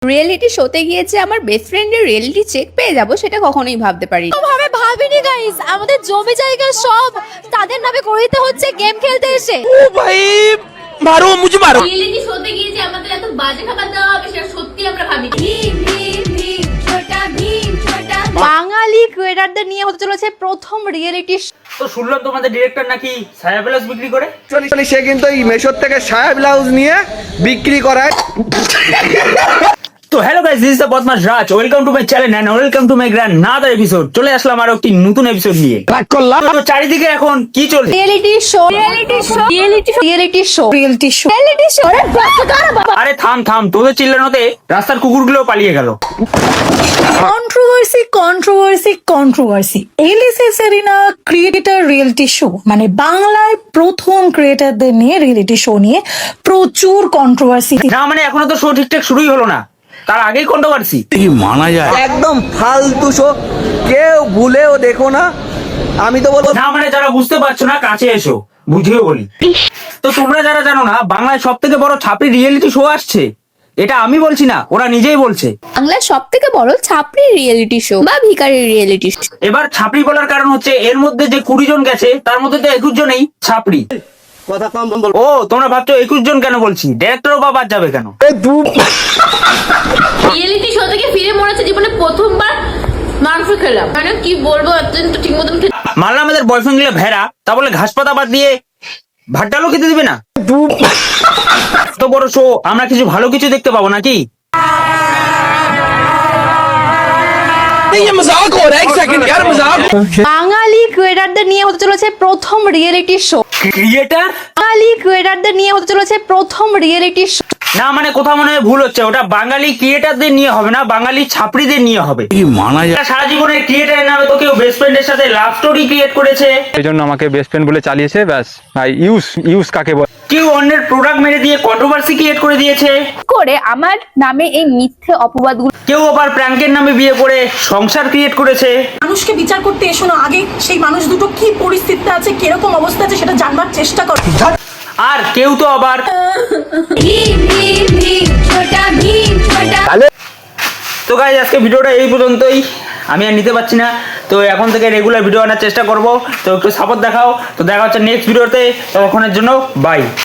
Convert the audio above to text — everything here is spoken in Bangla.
রিয়েলিটি শোতে গিয়ে যে আমার বেস্ট ফ্রেন্ডের রিয়েলিটি চেক পেয়ে যাব সেটা কখনোই ভাবতে পারি। ভাবে ভাবিনি গাইস, আমাদের জমি জায়গা সব তাদের নামে করে দিতে হচ্ছে গেম খেলতে এসে। ओ भाई मारो मुझे मारो। রিয়েলিটি শোতে গিয়ে যে আমাদের এত বাজে খাবার দেওয়া হবে সেটা সত্যি আমরা ভাবিনি। ভীম ভীম ভীম ছোটা ভীম ছোটা। বাঙালি ক্রিয়েটারদের নিয়ে হতে চলেছে প্রথম রিয়েলিটি তো শুনলাম তোমাদের ডিরেক্টর নাকি সায়া ব্লাউজ বিক্রি করে। অ্যাকচুয়ালি সে কিন্তু এই মেশোর থেকে সায়া ব্লাউজ নিয়ে বিক্রি করায়। তো hello guys, this is the বদমাশ Raj, welcome to my channel and welcome to my grand another episode. চলে আসলাম আরো একটি নতুন এপিসোড নিয়ে। তো চারিদিকে এখন কি চলছে? Reality show reality show reality show reality show reality show reality show. আরে থাম থাম, তোদের চিল্লানোতে রাস্তার কুকুরগুলো পালিয়ে গেল। কন্ট্রোভার্সি কন্ট্রোভার্সি কন্ট্রোভার্সি এলিসে সেরিনা ক্রিয়েটর রিয়েলিটি শো, মানে বাংলায় প্রথম ক্রিয়েটরদের নিয়ে রিয়েলিটি শো নিয়ে প্রচুর কন্ট্রোভার্সি। না মানে এখনো তো শো ঠিকঠাক শুরুই হলো না, তার আগেই কন্ট্রোভার্সি। একদম ফালতু শো, কেউ ভুলেও দেখো না। আমি তো বলবো না মানে যারা বুঝতে পারছো না কাছে এসো, বুঝিয়ে বলি। তো তোমরা যারা জানো না, বাংলায় সব থেকে বড় ছাপড়ি রিয়েলিটি শো আসছে। এটা আমি বলছি না, ওরা নিজেই বলছে। বাংলার সব থেকে বড় ছাপড়ি রিয়েলিটি শো বা ভিখারি রিয়েলিটি শো। এবার ছাপড়ি বলার কারণ হচ্ছে এর মধ্যে যে 20 জন গেছে তার মধ্যে তো 21 জনেই ছাপড়ি। কথা কম বল। ও তোমরা ভাবছো 21 জন কেন বলছি, ডিরেক্টরও বা বাদ যাবে কেন? রিয়েলিটি শো থেকে ফিরে মনে হচ্ছে জীবনে প্রথমবার মাংস খেলাম। মানে কি বলবো, অত্যন্ত ঠিক মতন মানলাম আমাদের বয়ফ্রেন্ড গুলো ভেড়া, তা বলে ঘাস পাতা বাদ দিয়ে ভাত ডালও খেতে দিবে না? তো বড় শো, আমরা কিছু ভালো কিছু দেখতে পাবো নাকি? ये मजाक हो रहा है, एक सेकंड यार मजाक। বাঙালি ক্রিয়েটারদের নিয়ে হতে চলেছে প্রথম রিয়েলিটি শো। ক্রিয়েটার বাঙালি ক্রিয়েটারদের নিয়ে হতে চলেছে প্রথম রিয়েলিটি শো। না মানে কোথাও মনে হয় ভুল হচ্ছে, ওটা বাঙালি ক্রিয়েটারদের নিয়ে হবে না, বাঙালি ছাপড়িদের নিয়ে হবে। সারা জীবনের ক্রিয়েটারের নামে তো কেউ বেস্ট ফ্রেন্ডের সাথে লাভ স্টোরি ক্রিয়েট করেছে, এই জন্য আমাকে বেস্ট ফ্রেন্ড বলে চালিয়েছে, ব্যাস। ইউজ কাকে বলে? কেউ অন্যের প্রোডাক্ট মেরে দিয়ে কন্ট্রোভার্সি ক্রিয়েট করে দিয়েছে, করে আমার নামে এই মিথ্যে অপবাদগুলো কেউ আবার প্র্যাঙ্কের নামে বিয়ে করে সংসার ক্রিয়েট করেছে। মানুষকে বিচার করতে এসো না, আগে সেই মানুষ দুটো কি পরিস্থিতিতে আছে, কিরকম অবস্থা আছে সেটা জানবার চেষ্টা করো। আর কেউ তো আবার ভীম ভীম ভীম ছোটা ভীম ছোটা। তো গাইজ আজকে ভিডিওটা এই পর্যন্তই, আমি আর নিতে পারছি না। তো এখন থেকে রেগুলার ভিডিও আনার চেষ্টা করব, তো একটু সাপোর্ট দেখাও। তো দেখা হচ্ছে নেক্সট ভিডিওতে, ততক্ষণের জন্য বাই।